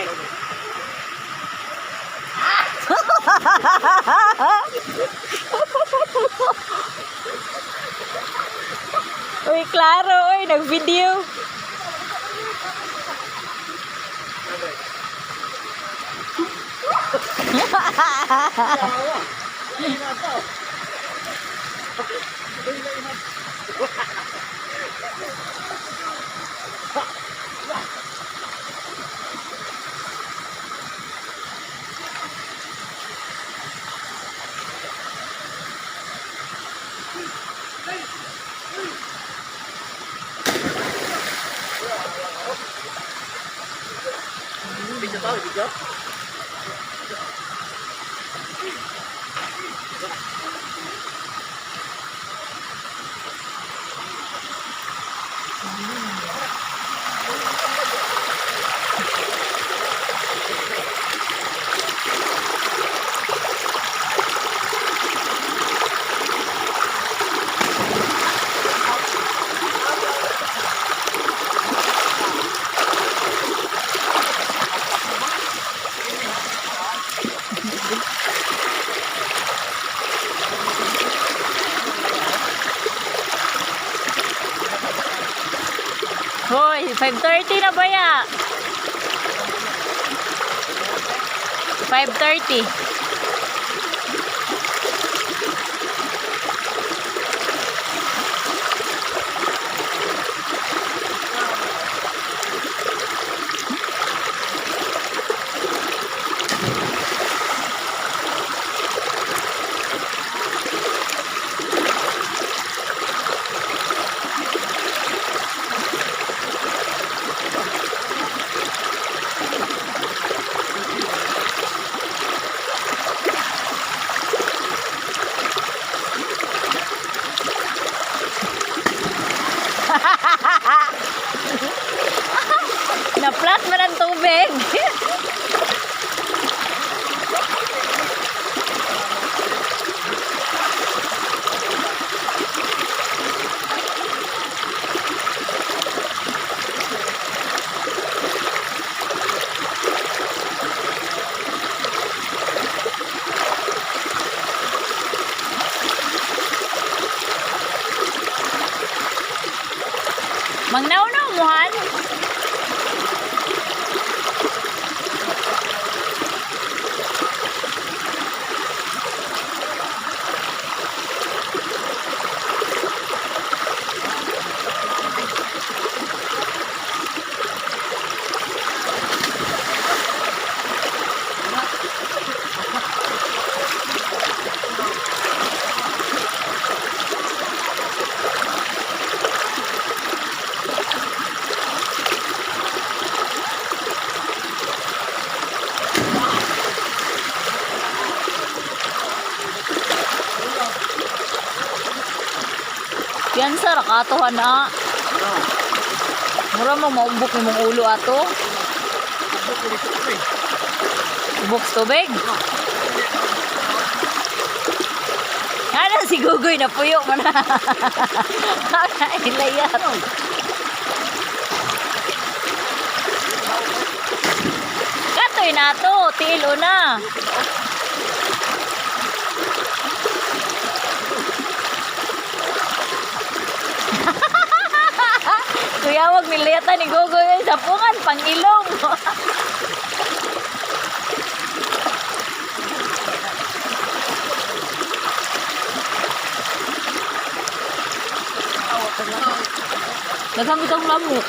Uy, klaro, uy, nag-video. Video tahu video. Hoy, 5:30 na ba ya? 5:30. Na-flat man ang tubig. Mangnaw-naw muhan. Yan sa rakatuhan na. Mura mo maumbok ni mong ulo ato. Ubok sa tubig. Ano si Gugoy na puyo mo na. Ilayat. Katoy na to. Tilo na. Kuya, wag niliyatan ni Gogo yung sapungan, pang-ilong. Nagamit ang lamok.